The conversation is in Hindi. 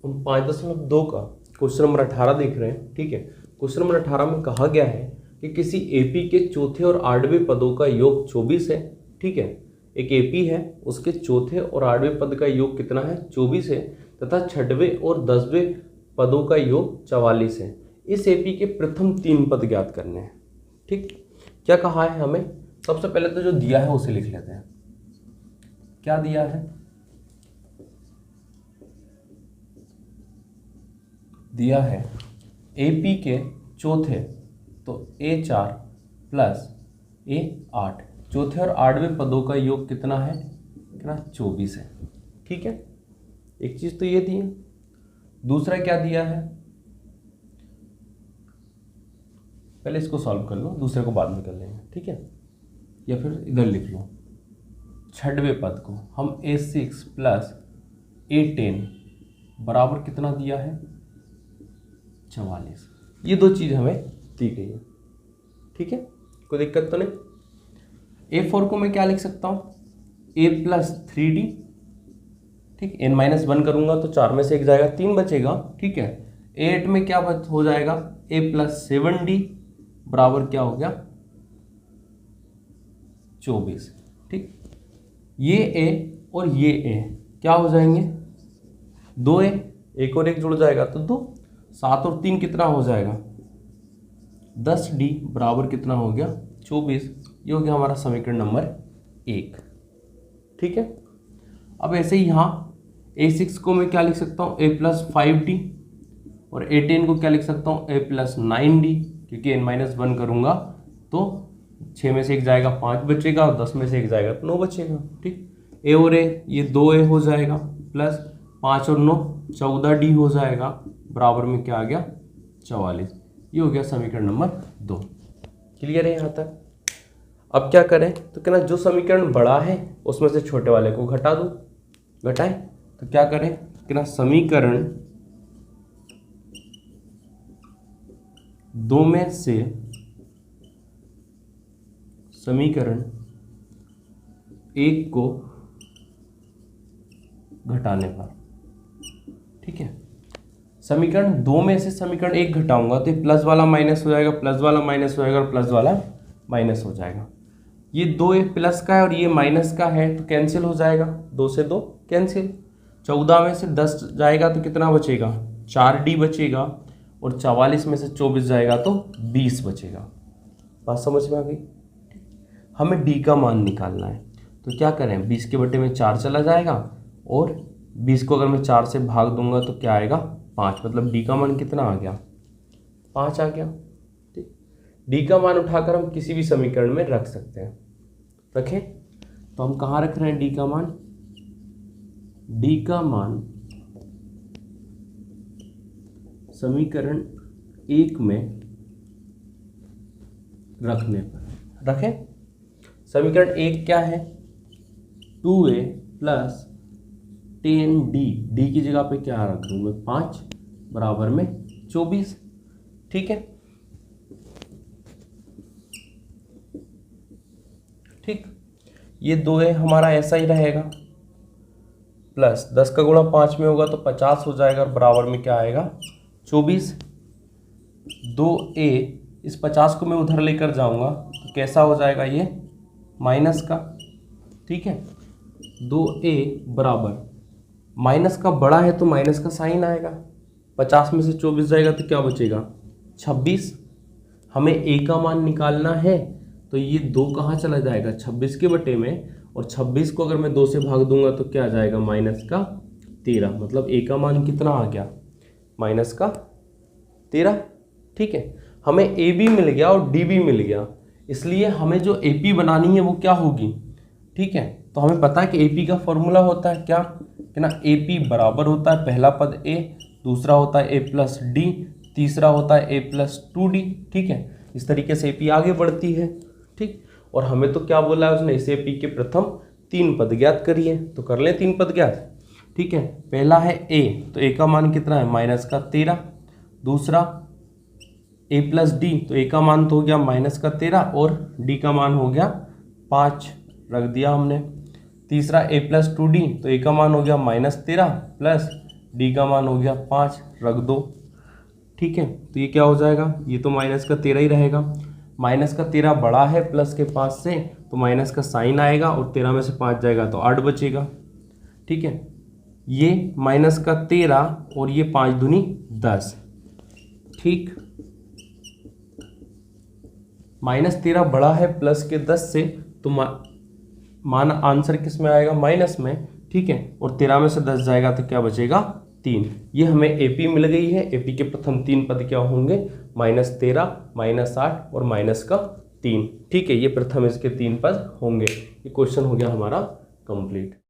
हम 5.2 का क्वेश्चन नंबर 18 देख रहे हैं। ठीक है, क्वेश्चन नंबर 18 में कहा गया है कि किसी एपी के चौथे और आठवें पदों का योग 24 है। ठीक है, एक एपी है, उसके चौथे और आठवें पद का योग कितना है? 24 है, तथा छठवें और 10वें पदों का योग 44 है। इस एपी के प्रथम 3 पद ज्ञात करने हैं। ठीक, क्या कहा है हमें? सबसे पहले तो जो दिया है उसे लिख लेते हैं। क्या दिया है? दिया है एपी के चौथे, तो A4 प्लस A8, चौथे और आठवें पदों का योग कितना है? कितना? 24 है। ठीक है, एक चीज तो ये दी है। दूसरा क्या दिया है? पहले इसको सॉल्व कर लो, दूसरे को बाद में कर लेंगे। ठीक है, या फिर इधर लिख लो। छठवें पद को हम A6 प्लस A10 बराबर कितना दिया है? 44। ये दो चीज हमें दी गई है। ठीक है, कोई दिक्कत तो नहीं। A4 को मैं क्या लिख सकता हूँ? A plus 3D। ठीक, n-1 करूंगा तो 4 में से 1 जाएगा, 3 बचेगा। ठीक है, A8 में क्या हो जाएगा? A प्लस 7D बराबर क्या हो गया? 24। ठीक, ये A और ये A क्या हो जाएंगे? 2A, 1 और 1 जुड़ जाएगा तो 2, 7 और 3 कितना हो जाएगा? 10D बराबर कितना हो गया? 24। ये हो गया हमारा समीकरण नंबर 1। ठीक है, अब ऐसे ही यहाँ A6 को मैं क्या लिख सकता हूँ? A प्लस 5D, और A10 को क्या लिख सकता हूँ? A प्लस 9D, क्योंकि n-1 करूँगा तो 6 में से 1 जाएगा, 5 बचेगा, और 10 में से 1 जाएगा तो 9 बचेगा। ठीक, A और A ये 2A हो जाएगा, प्लस 5 और 9 14D हो जाएगा, बराबर में क्या आ गया? 44। ये हो गया समीकरण नंबर 2। क्लियर है यहाँ तक? अब क्या करें? तो कहना जो समीकरण बड़ा है उसमें से छोटे वाले को घटा दो। घटाएं तो क्या करें? कहना समीकरण 2 में से समीकरण 1 को घटाने पर। ठीक है, समीकरण 2 में से समीकरण 1 घटाऊंगा तो प्लस वाला माइनस हो जाएगा, प्लस वाला माइनस हो जाएगा, और प्लस वाला माइनस हो जाएगा। ये 2 प्लस का है और ये माइनस का है तो कैंसिल हो जाएगा, 2 से 2 कैंसिल। 14 में से 10 जाएगा तो कितना बचेगा? 4D बचेगा, और 44 में से 24 जाएगा तो 20 बचेगा। बात समझ में आ गई? हमें D का मान निकालना है, तो क्या करें? 20 के बटे में 4 चला जाएगा, और 20 को अगर मैं 4 से भाग दूंगा तो क्या आएगा? 5। मतलब D का मान कितना आ गया? 5 आ गया। ठीक, D का मान उठाकर हम किसी भी समीकरण में रख सकते हैं। रखें तो हम कहाँ रख रहे हैं D का मान? D का मान समीकरण 1 में रखने पर। रखें, समीकरण 1 क्या है? 2A प्लस 10D, D की जगह पे क्या रख दूँ मैं? 5 बराबर में 24। ठीक है, ठीक, ये 2A हमारा ऐसा ही रहेगा, प्लस 10 का गुणा 5 में होगा तो 50 हो जाएगा, और बराबर में क्या आएगा? 24। 2A, इस 50 को मैं उधर लेकर जाऊंगा तो कैसा हो जाएगा? ये माइनस का। ठीक है, 2A बराबर, माइनस का बड़ा है तो माइनस का साइन आएगा। 50 में से 24 जाएगा तो क्या बचेगा? 26। हमें A का मान निकालना है तो ये 2 कहाँ चला जाएगा? 26 के बटे में, और 26 को अगर मैं 2 से भाग दूंगा तो क्या आ जाएगा? माइनस का 13। मतलब A का मान कितना आ गया? माइनस का 13। ठीक है, हमें A भी मिल गया और D भी मिल गया, इसलिए हमें जो AP बनानी है वो क्या होगी? ठीक है, तो हमें पता है कि AP का फॉर्मूला होता है क्या? कि ना AP बराबर होता है पहला पद A, दूसरा होता है A प्लस D, तीसरा होता है A प्लस 2D। ठीक है, इस तरीके से AP आगे बढ़ती है। ठीक, और हमें तो क्या बोला है उसने? इस AP के प्रथम 3 पद ज्ञात करिए, तो कर लें 3 पद ज्ञात। ठीक है, पहला है A, तो A का मान कितना है? माइनस का 13। दूसरा A प्लस D, तो A का मान तो हो गया माइनस का 13, और D का मान हो गया 5, रख दिया हमने। तीसरा A प्लस 2D, तो A का मान हो गया माइनस 13 प्लस डी का मान हो गया 5, रख दो। ठीक है, तो ये क्या हो जाएगा, ये तो माइनस का 13 ही रहेगा। माइनस का 13 बड़ा है प्लस के 5 से, तो माइनस का साइन आएगा और 13 में से 5 जाएगा तो 8 बचेगा। ठीक है, ये माइनस का 13 और ये 5 दूनी 10। ठीक, -13 बड़ा है प्लस के 10 से, तो मान आंसर किस में आएगा, माइनस में। ठीक है, और 13 में से 10 जाएगा तो क्या बचेगा, 3। ये हमें एपी मिल गई है। एपी के प्रथम 3 पद क्या होंगे, -13, -8 और माइनस का 3। ठीक है, ये प्रथम इसके 3 पद होंगे। ये क्वेश्चन हो गया हमारा कंप्लीट।